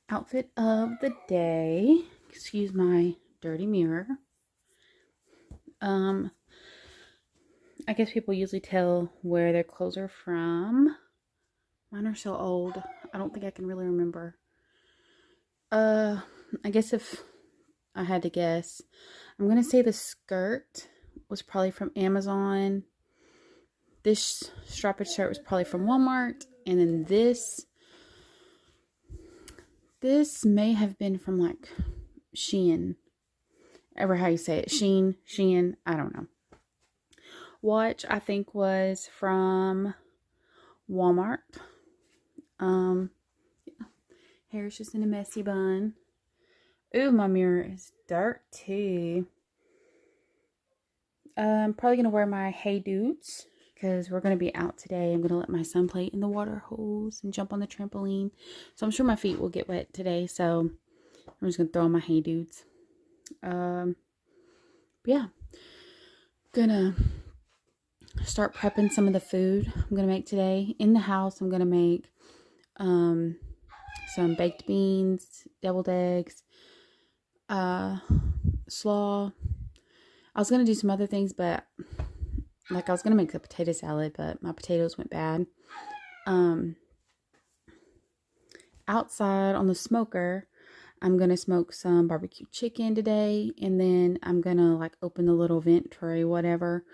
Outfit of the day. Excuse my dirty mirror. Um, I guess people usually tell where their clothes are from. Mine are so old. I don't think I can really remember. Uh, I guess if I had to guess, I'm gonna say the skirt was probably from Amazon. This strapped shirt was probably from Walmart, and then this may have been from like Shein. Ever how you say it? Shein, I don't know. Watch, I think, was from Walmart. Um, Hair's just in a messy bun. Ooh, my mirror is dirty. I'm probably gonna wear my Hey Dudes because we're gonna be out today. I'm gonna let my son play in the water hose and jump on the trampoline. So I'm sure my feet will get wet today. So I'm just gonna throw on my Hey Dudes. Yeah, gonna start prepping some of the food I'm gonna make today. In the house, I'm gonna make some baked beans, deviled eggs, slaw. I was gonna do some other things, but like I was gonna make a potato salad, but my potatoes went bad. Outside on the smoker, I'm gonna smoke some barbecue chicken today, and then I'm gonna like open the little vent tray, whatever.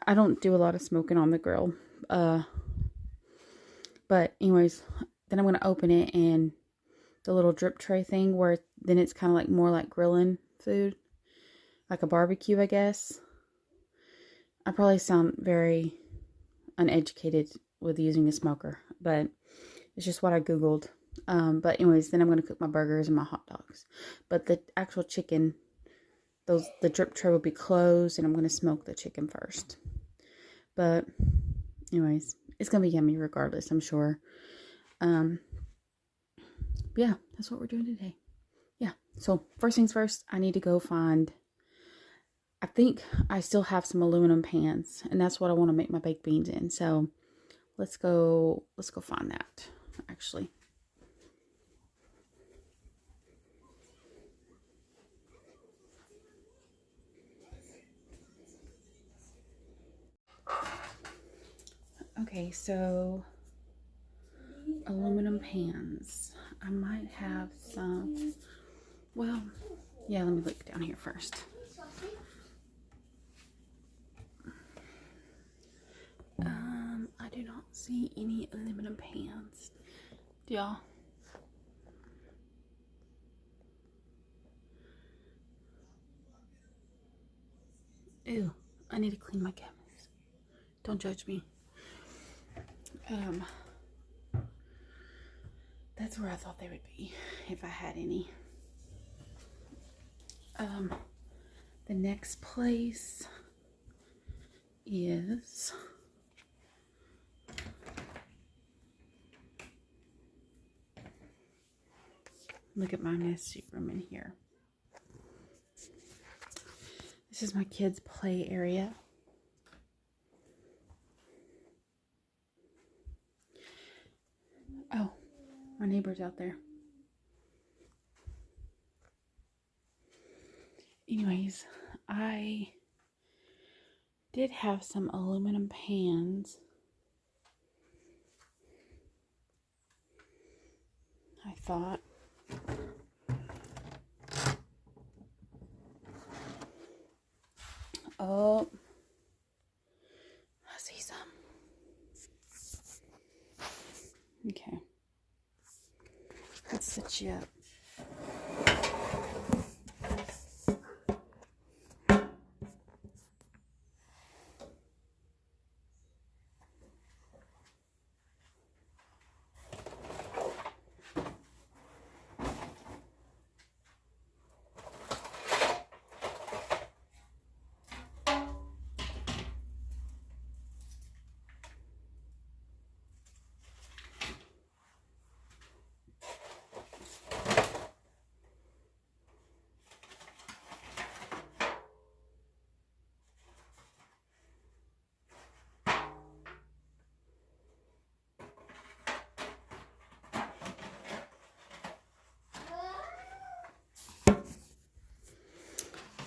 I don't do a lot of smoking on the grill. But anyways, then I'm gonna open it, and the little drip tray thing where then it's kind of like more like grilling food, like a barbecue, I guess. I probably sound very uneducated with using a smoker, but it's just what I googled. But anyways, then I'm gonna cook my burgers and my hot dogs. But the actual chicken, the drip tray will be closed, and I'm gonna smoke the chicken first. But anyways, it's gonna be yummy regardless, I'm sure. Yeah, that's what we're doing today. Yeah, so first things first, I need to go find, I think I still have some aluminum pans, and that's what I want to make my baked beans in. So let's go find that, actually. Okay, so aluminum pans. I might have some, well, yeah, let me look down here first. I do not see any aluminum pans. Do y'all? Ew, I need to clean my cabinets. Don't judge me. That's where I thought they would be if I had any. The next place is, look at my messy room in here. This is my kids' play area. Oh, my neighbor's out there. Anyways, I did have some aluminum pans. I thought. Oh, I see some. Okay. Let's set you up.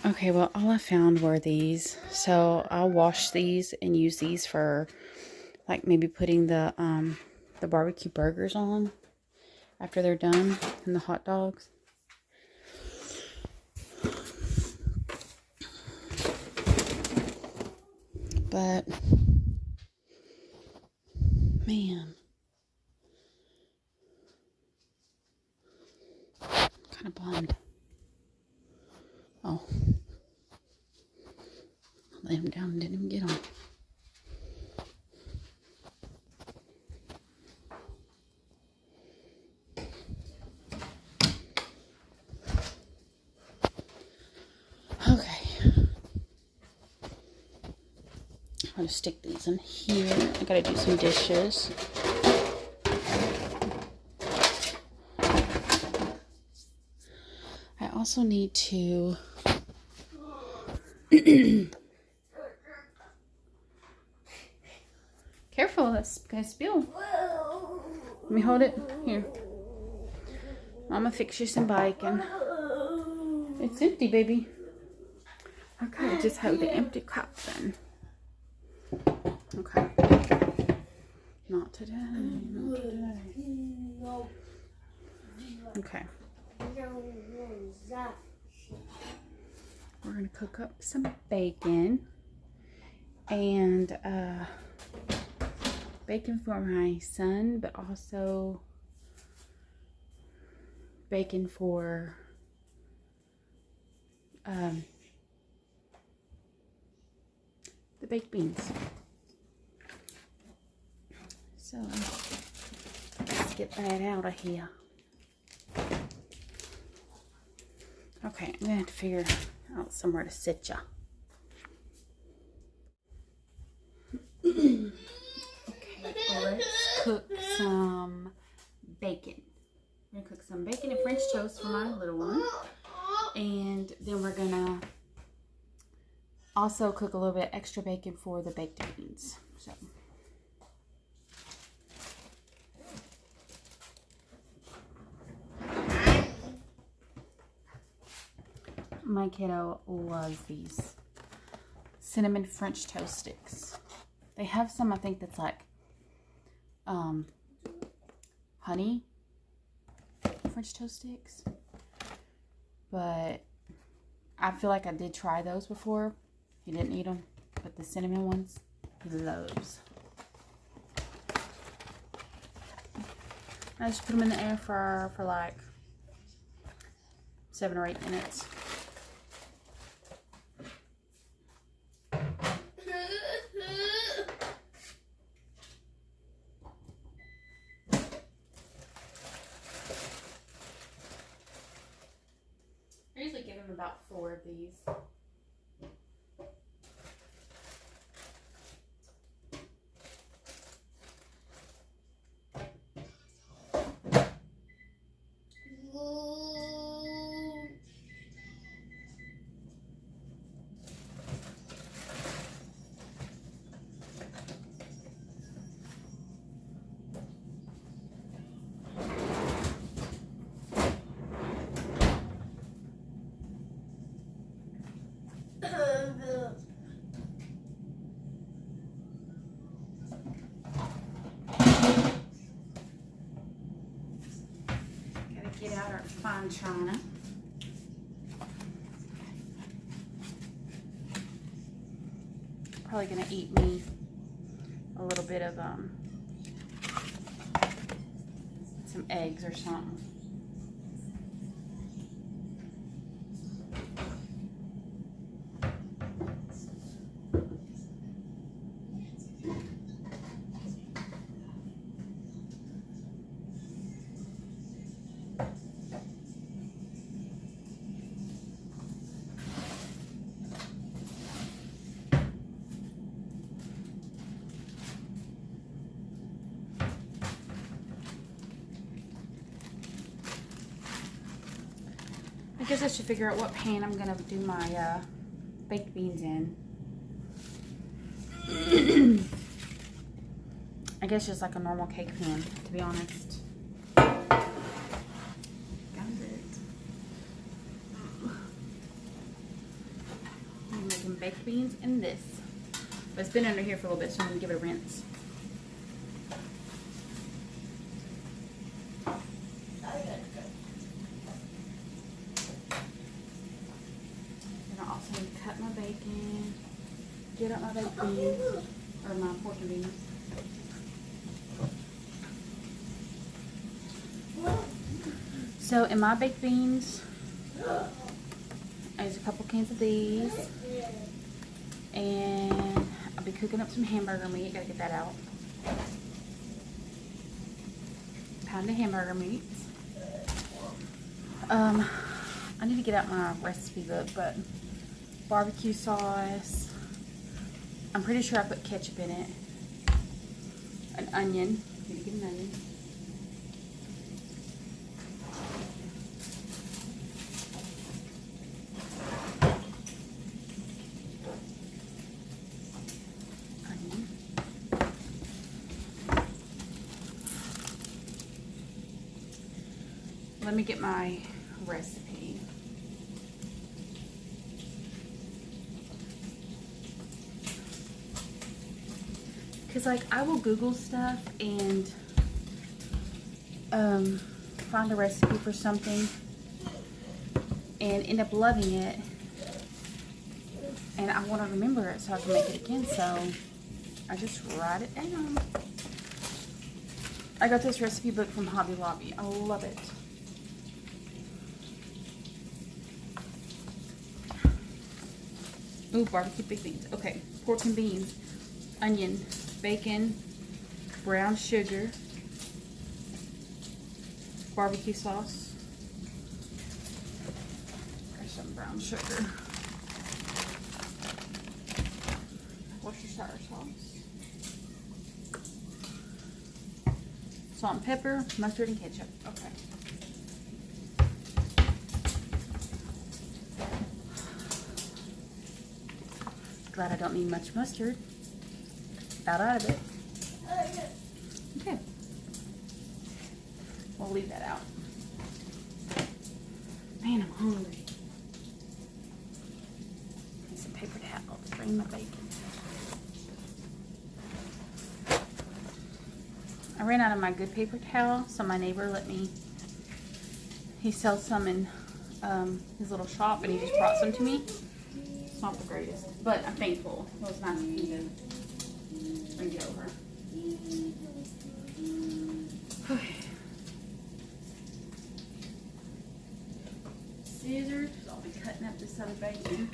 Okay, well, all I found were these. So I'll wash these and use these for like maybe putting the barbecue burgers on after they're done, and the hot dogs. But man, kind of bummed. Oh, I laid him down and didn't even get him. Okay, I'm gonna stick these in here. I gotta do some dishes. I also need to careful, that's gonna spill. Let me hold it here. Mama fix you some bacon. It's empty, baby. Okay, just hold the empty cup then. Okay. Not today. Not today. Okay. We're gonna cook up some bacon and bacon for my son, but also bacon for the baked beans. So let's get that out of here. Okay, I'm gonna have to figure out somewhere to sit ya. Okay, let's cook some bacon. We're gonna cook some bacon and French toast for my little one. And then we're gonna also cook a little bit extra bacon for the baked beans. So my kiddo loves these cinnamon French toast sticks. They have some, I think, that's like honey French toast sticks, but I feel like I did try those before. He didn't eat them, but the cinnamon ones he loves. I just put them in the air fryer for like 7 or 8 minutes. I usually give him about 4 of these. Get out our fine china. Probably gonna eat me a little bit of some eggs or something. I guess I should figure out what pan I'm gonna do my baked beans in. I guess just like a normal cake pan, to be honest. Got it. beans and this. But it's been under here for a little bit, so I'm gonna give it a rinse. And I also need to cut my bacon, get up my baked beans, or my pork and beans. So in my baked beans, I use a couple cans of these, and I'll be cooking up some hamburger meat. Gotta get that out. Pound of hamburger meat. I need to get out my recipe book, but barbecue sauce. I'm pretty sure I put ketchup in it. An onion. Need to get an onion. Let me get my recipe. Because, like, I will Google stuff and find a recipe for something and end up loving it. And I want to remember it so I can make it again. So I just write it down. I got this recipe book from Hobby Lobby. I love it. Ooh, barbecue baked beans. Okay, pork and beans, onion, bacon, brown sugar, barbecue sauce. There's some brown sugar. Worcestershire sauce. Salt and pepper, mustard and ketchup. Okay. Glad I don't need much mustard. About out of it. Okay. We'll leave that out. Man, I'm hungry. Need some paper towel to drain my bacon. I ran out of my good paper towel, so my neighbor let me. He sells some in his little shop, and he just brought some to me. It's not the greatest, but I'm thankful. It was nice of him to bring it over. Okay. Scissors. I'll be cutting up this other bacon.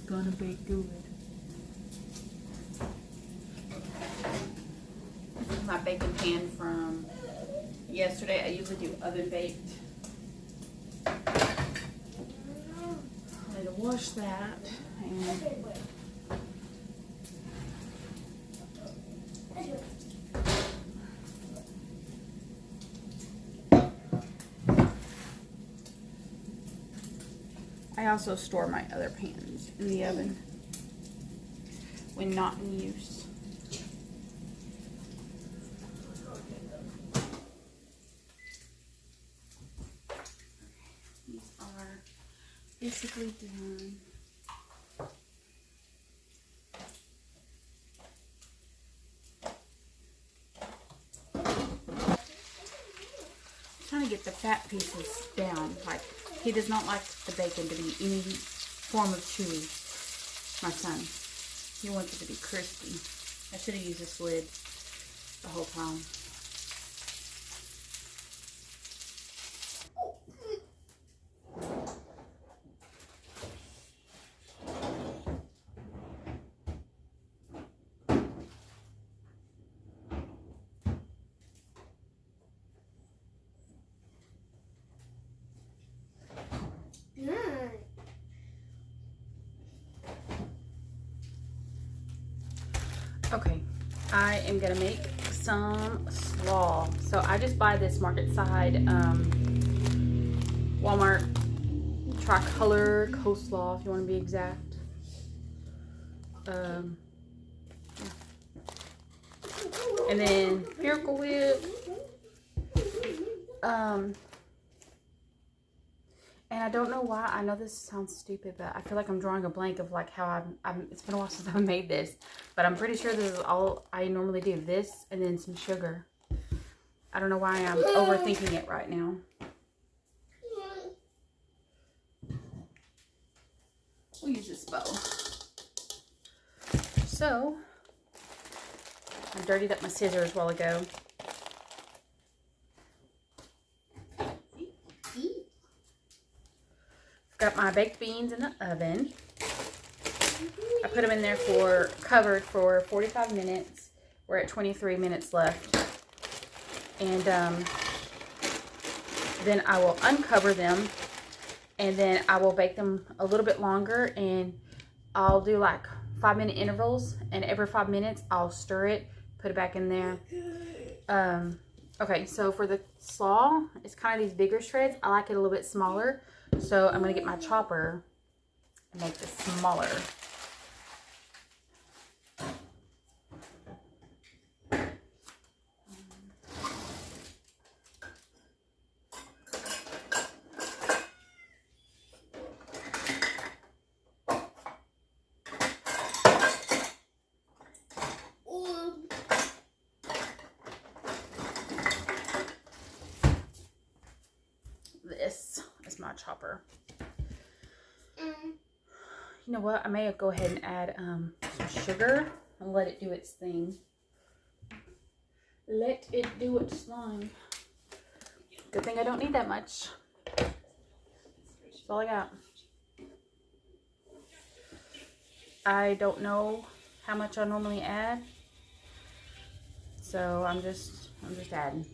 Gonna be good. This is my bacon pan from yesterday. I usually do oven baked. I need to wash that and I also store my other pans in the oven when not in use. These are basically done. I'm trying to get the fat pieces down. Like, he does not like the bacon to be any form of chewy, my son. He wants it to be crispy. I should have used this lid the whole time. Okay, I am gonna make some slaw. So I just buy this Market Side Walmart tricolor coleslaw, if you want to be exact. And then Miracle Whip. And I don't know why. I know this sounds stupid, but I feel like I'm drawing a blank of like how it's been a while since I've made this. But I'm pretty sure this is all I normally do. This and then some sugar. I don't know why I'm overthinking it right now. We'll use this bowl. So, I dirtied up my scissors a while ago. Got my baked beans in the oven. I put them in there covered for 45 minutes. We're at 23 minutes left. And then I will uncover them. And then I will bake them a little bit longer. And I'll do like 5-minute intervals. And every 5 minutes, I'll stir it. Put it back in there. Okay, so for the slaw, it's kind of these bigger shreds. I like it a little bit smaller. So I'm going to get my chopper and make this smaller. This is my chopper. You know what? I may go ahead and add some sugar and let it do its thing. Let it do its thing. Good thing I don't need that much. That's all I got. I don't know how much I normally add, so I'm just adding.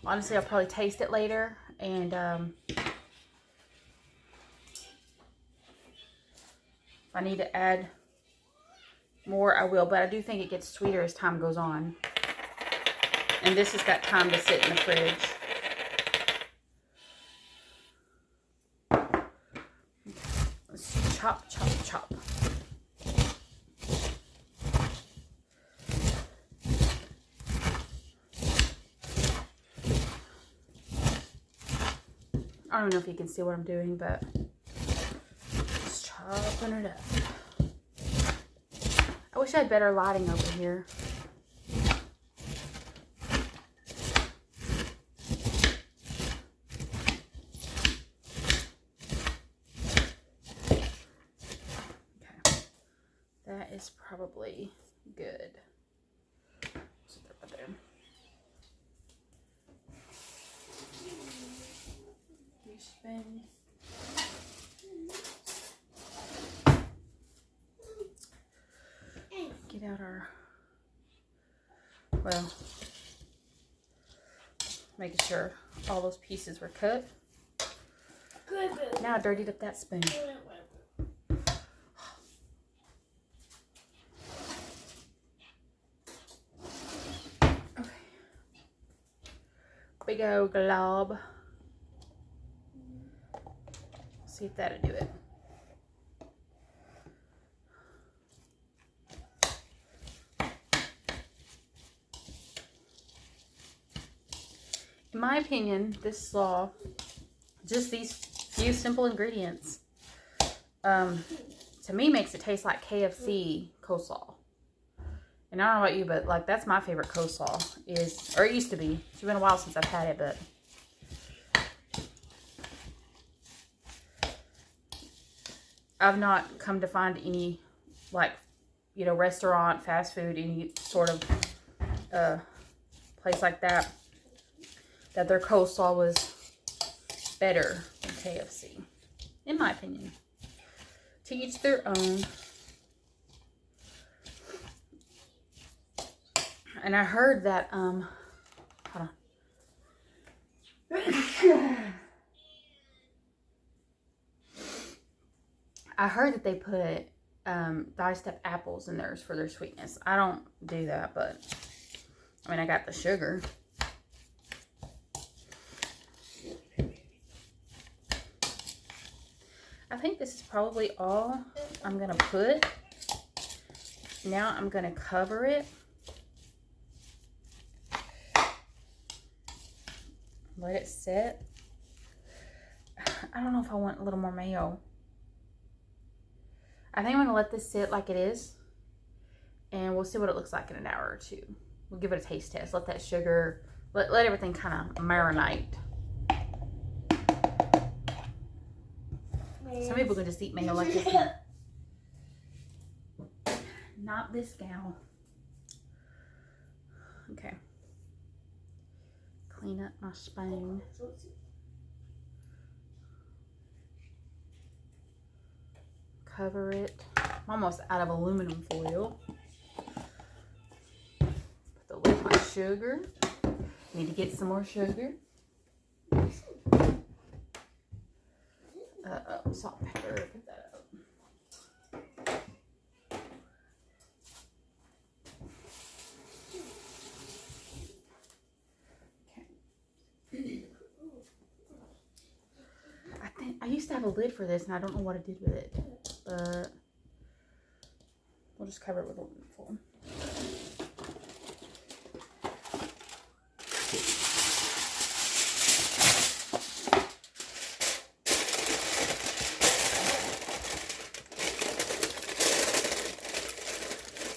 Honestly, I'll probably taste it later, and if I need to add more, I will, but I do think it gets sweeter as time goes on. And this has got time to sit in the fridge. Let's chop, chop, chop. I don't know if you can see what I'm doing, but just chopping it up. I wish I had better lighting over here. Okay, that is probably good. Sit there right there. Spin. Get out our, well, making sure all those pieces were cut. Now I dirtied up that spoon. Okay. Big old glob. See if that'll do it. In my opinion, this slaw, just these few simple ingredients, to me makes it taste like KFC coleslaw. And I don't know about you, but like that's my favorite coleslaw is, or it used to be. It's been a while since I've had it, but I've not come to find any, like, you know, restaurant, fast food, any sort of place like that, that their coleslaw was better than KFC, in my opinion. To each their own. And I heard that, hold on. I heard that they put diced up apples in theirs for their sweetness. I don't do that, but I mean, I got the sugar. I think this is probably all I'm going to put. Now I'm going to cover it. Let it sit. I don't know if I want a little more mayo. I think I'm going to let this sit like it is. And we'll see what it looks like in an hour or two. We'll give it a taste test. Let that sugar, let everything kind of marinate. Some people can just eat mayo like this. Not this gal. Okay. Clean up my spoon. Cover it. I'm almost out of aluminum foil. Put the lid on my sugar. Need to get some more sugar. Salt and pepper. Put that up. Okay. I used to have a lid for this, and I don't know what I did with it. But we'll just cover it with aluminum foil.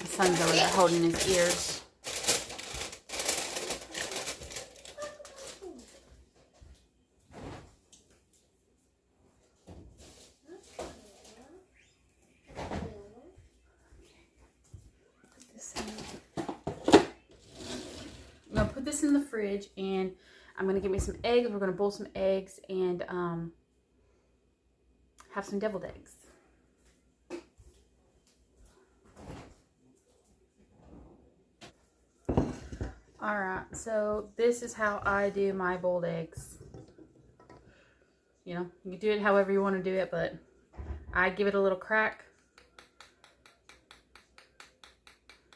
My son's over there holding his ears. I'm gonna put this in the fridge, and I'm gonna get me some eggs. We're gonna boil some eggs and have some deviled eggs. All right, so this is how I do my boiled eggs. You know, you can do it however you want to do it, but I give it a little crack.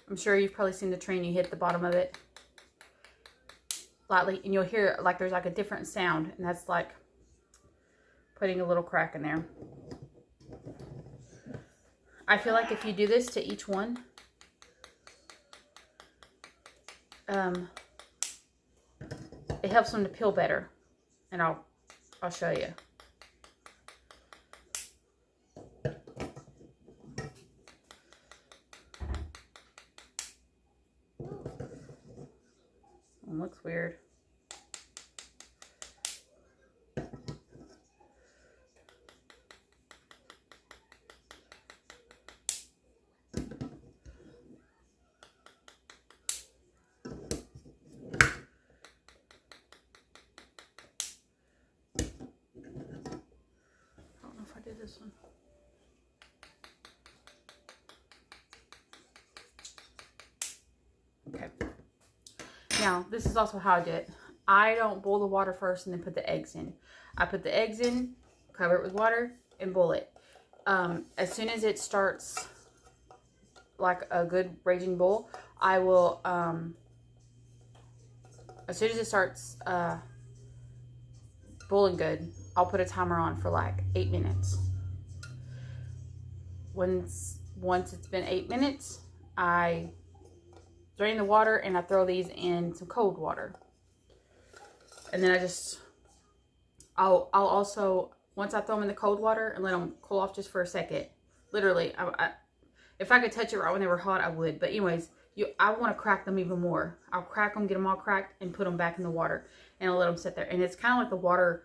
I'm sure you've probably seen the train. You hit the bottom of it lightly, and you'll hear like there's like a different sound, and that's like putting a little crack in there. I feel like if you do this to each one, it helps them to peel better, and I'll show you. It looks weird. This one. Okay. Now, this is also how I do it. I don't boil the water first and then put the eggs in. I put the eggs in, cover it with water, and boil it. As soon as it starts like a good raging boil, I will, as soon as it starts boiling good, I'll put a timer on for like 8 minutes. Once it's been 8 minutes, I drain the water and I throw these in some cold water. And then I'll also, once I throw them in the cold water and let them cool off just for a second, literally, if I could touch it right when they were hot, I would. But anyways, I want to crack them even more. I'll crack them, get them all cracked, and put them back in the water. And I'll let them sit there. And it's kind of like the water,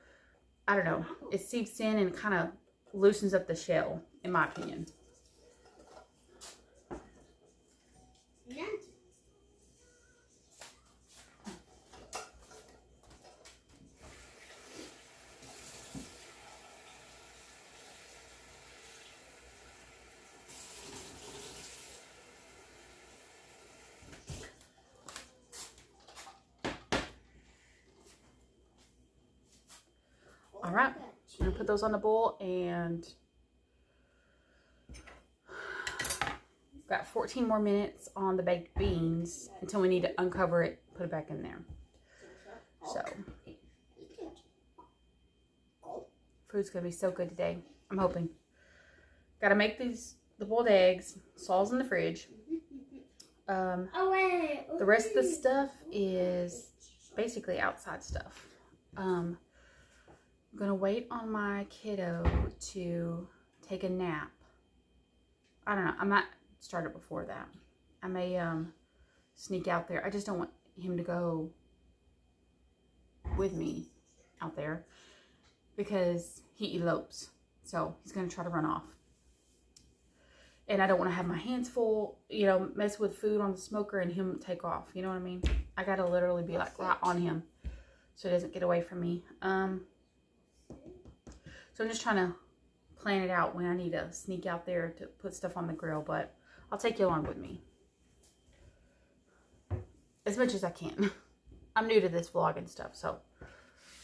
I don't know, it seeps in and kind of loosens up the shell, in my opinion. All right, I'm gonna put those on the bowl, and got 14 more minutes on the baked beans until we need to uncover it, put it back in there. So, food's gonna be so good today. I'm hoping. Gotta make the boiled eggs. Sal's in the fridge. The rest of the stuff is basically outside stuff. I'm gonna wait on my kiddo to take a nap. I don't know. I might start it before that. I may sneak out there. I just don't want him to go with me out there because he elopes. So he's gonna try to run off. And I don't want to have my hands full, you know, mess with food on the smoker and him take off. You know what I mean? I gotta literally be like right on him so he doesn't get away from me. So I'm just trying to plan it out when I need to sneak out there to put stuff on the grill, but I'll take you along with me as much as I can. I'm new to this vlog and stuff, so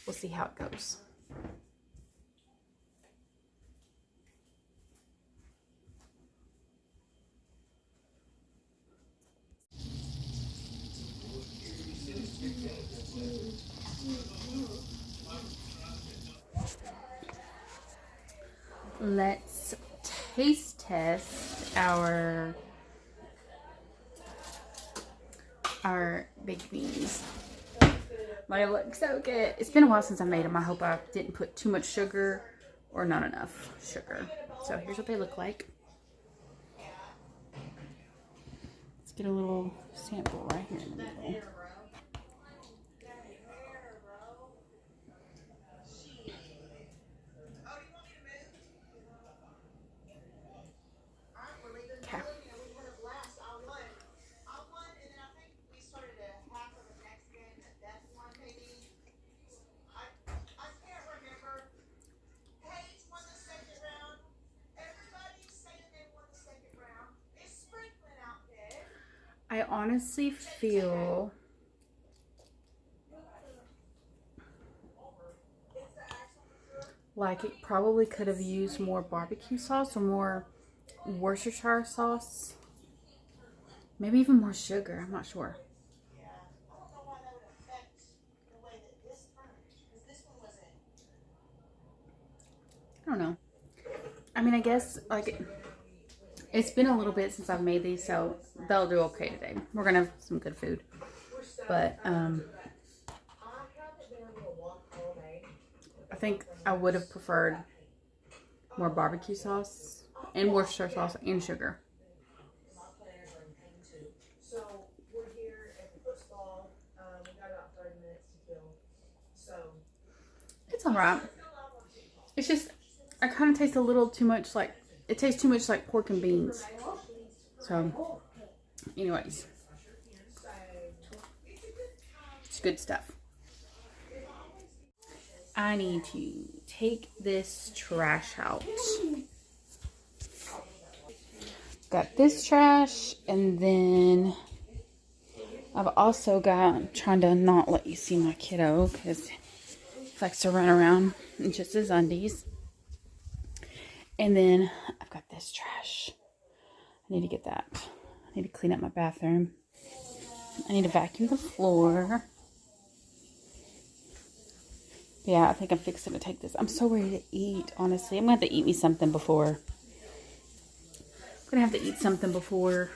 we'll see how it goes. Let's taste test our baked beans. They look so good. It's been a while since I made them. I hope I didn't put too much sugar or not enough sugar. So here's what they look like. Let's get a little sample right here in the middle. Okay. I honestly feel like it probably could have used more barbecue sauce or more Worcestershire sauce. Maybe even more sugar. I'm not sure. I don't know. I mean, I guess like it's been a little bit since I've made these, so they'll do okay today. We're gonna have some good food, but I think I would have preferred more barbecue sauce and Worcestershire sauce and sugar. It's alright. It's just I kind of taste a little too much like it tastes too much like pork and beans. So, anyways, it's good stuff. I need to take this trash out. Got this trash, and then I've also got, I'm trying to not let you see my kiddo because he likes to run around in just his undies. And then I've got this trash. I need to get that. I need to clean up my bathroom. I need to vacuum the floor. Yeah, I think I'm fixing to take this. I'm so ready to eat, honestly. I'm going to have to eat me something before. I'm going to have to eat something before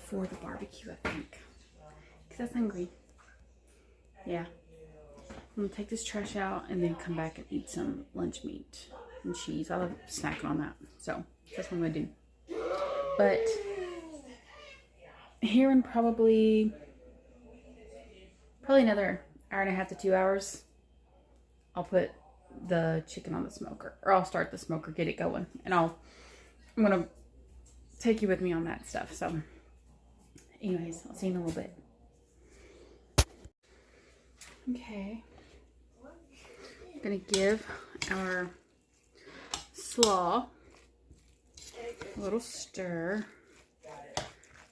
the barbecue, I think. Because I'm hungry. Yeah. I'm going to take this trash out and then come back and eat some lunch meat and cheese. I love snacking on that. So, that's what I'm going to do. But here in probably another hour and a half to 2 hours, I'll put the chicken on the smoker, or I'll start the smoker, get it going, and I'm gonna take you with me on that stuff. So anyways, I'll see you in a little bit. Okay, I'm gonna give our slaw a little stir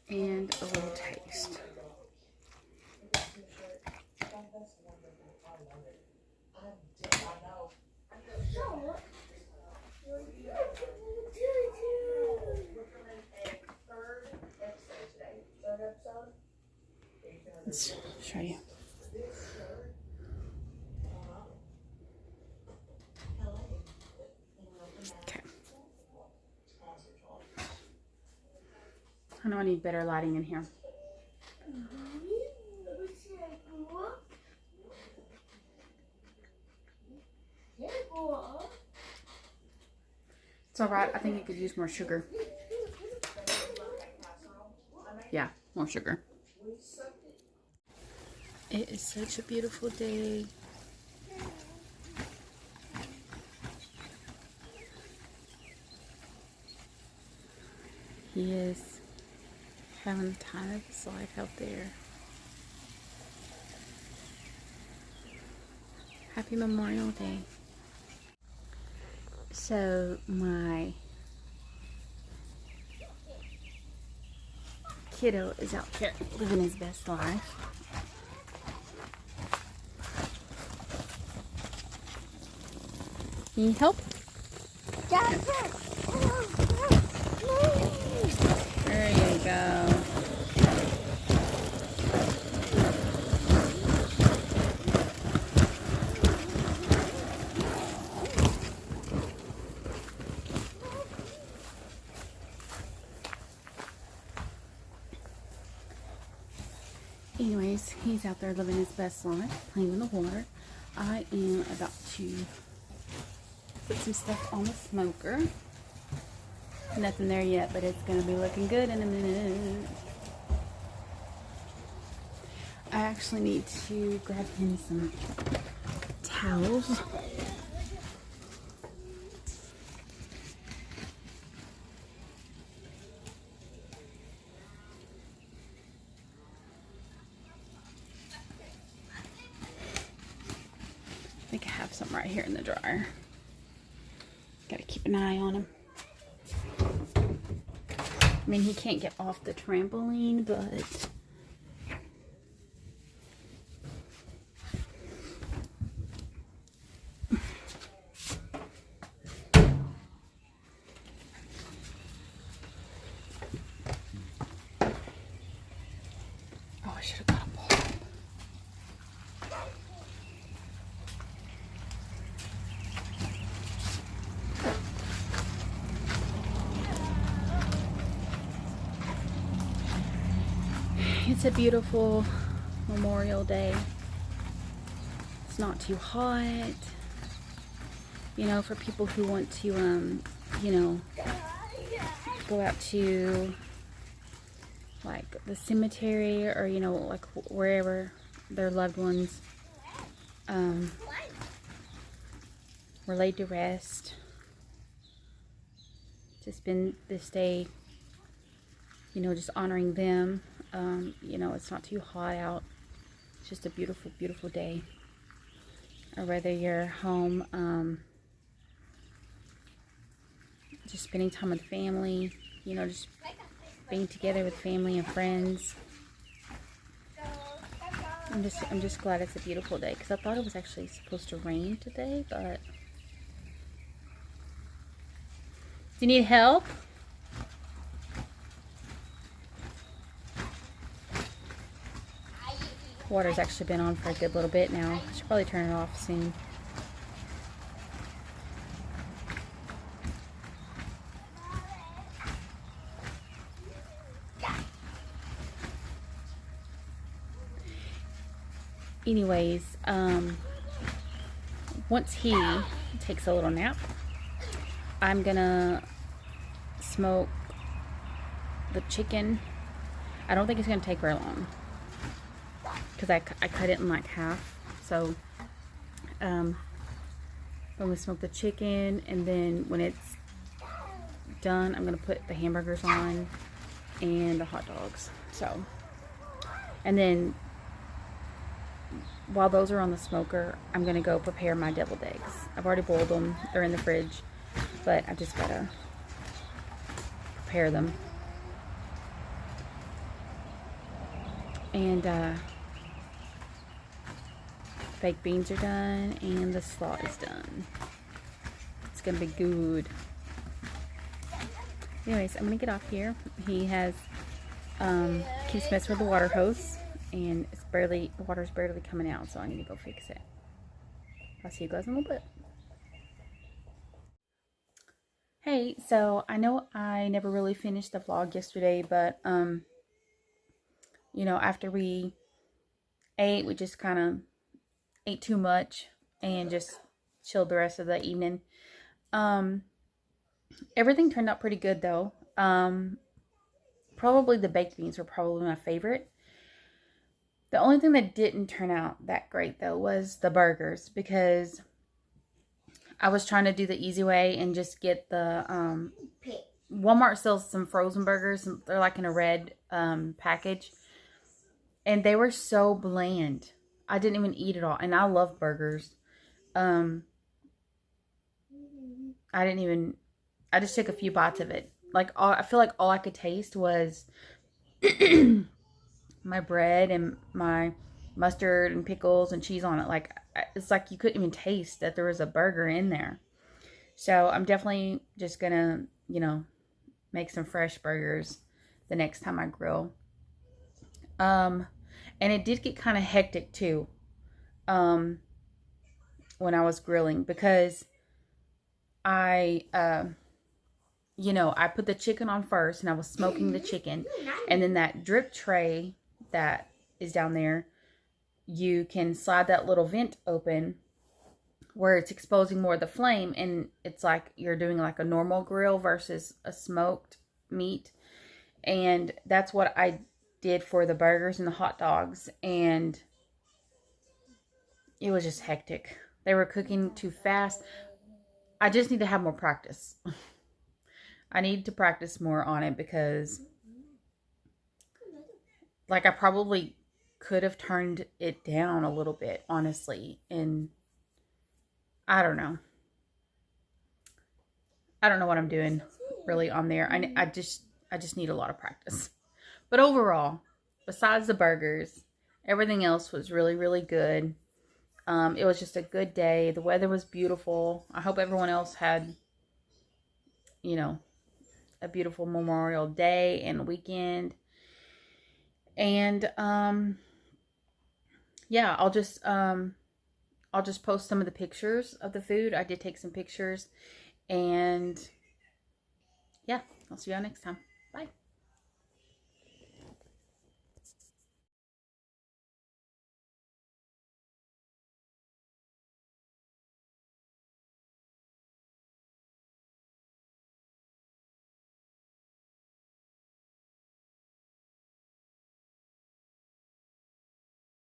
and a little taste. Let's show you. I know I need better lighting in here. It's alright. I think it could use more sugar. Yeah, more sugar. It is such a beautiful day. He is having the time of his life out there. Happy Memorial Day. So my kiddo is out here living his best life. Need help? There you go. Anyways, he's out there living his best life, playing in the water. I am about to put some stuff on the smoker. Nothing there yet, but it's going to be looking good in a minute. I actually need to grab him some towels. I think I have some right here in the dryer. Gotta keep an eye on him. I mean, he can't get off the trampoline, but oh, I should have got a ball. It's a beautiful Memorial Day. It's not too hot. You know, for people who want to, you know, go out to like the cemetery or, you know, like wherever their loved ones were laid to rest, to spend this day, you know, just honoring them. You know, it's not too hot out. It's just a beautiful, beautiful day. Or whether you're home, just spending time with family, you know, just being together with family and friends. I'm just glad it's a beautiful day, because I thought it was actually supposed to rain today, but do you need help? Water's actually been on for a good little bit now. I should probably turn it off soon. Anyways, once he takes a little nap, I'm gonna smoke the chicken. I don't think it's gonna take very long, because I cut it in like half. So I'm gonna smoke the chicken, and then when it's done, I'm gonna put the hamburgers on and the hot dogs. So, and then while those are on the smoker, I'm gonna go prepare my deviled eggs. I've already boiled them, they're in the fridge, but I just gotta prepare them. And baked beans are done, and the slaw is done. It's gonna be good. Anyways, I'm gonna get off here. He has keeps messing with the water hose, and the water's barely coming out, so I need to go fix it. I'll see you guys in a little bit. Hey, so I know I never really finished the vlog yesterday, but after we ate, we just kind of ate too much and just chilled the rest of the evening. Um, Everything turned out pretty good though. Probably the baked beans were probably my favorite. The only thing that didn't turn out that great though was the burgers, because I was trying to do the easy way and just get the Walmart sells some frozen burgers. They're like in a red package. And they were so bland. I didn't even eat it all. And I love burgers. Um, I just took a few bites of it. I feel like all I could taste was my bread and my mustard and pickles and cheese on it. Like, it's like you couldn't even taste that there was a burger in there. So I'm definitely just gonna, make some fresh burgers the next time I grill. And it did get kind of hectic too, when I was grilling, because I, I put the chicken on first and I was smoking the chicken, and then that drip tray that is down there, you can slide that little vent open where it's exposing more of the flame, and it's like you're doing like a normal grill versus a smoked meat. And that's what I did for the burgers and the hot dogs, and it was just hectic. They were cooking too fast. I just need to have more practice. I need to practice more on it, because like I probably could have turned it down a little bit, honestly. And I don't know. I don't know what I'm doing really on there. I just need a lot of practice. But overall, besides the burgers, everything else was really, really good. It was just a good day. The weather was beautiful. I hope everyone else had, a beautiful Memorial Day and weekend. And yeah, I'll just post some of the pictures of the food. I did take some pictures, and yeah, I'll see y'all next time. Bye.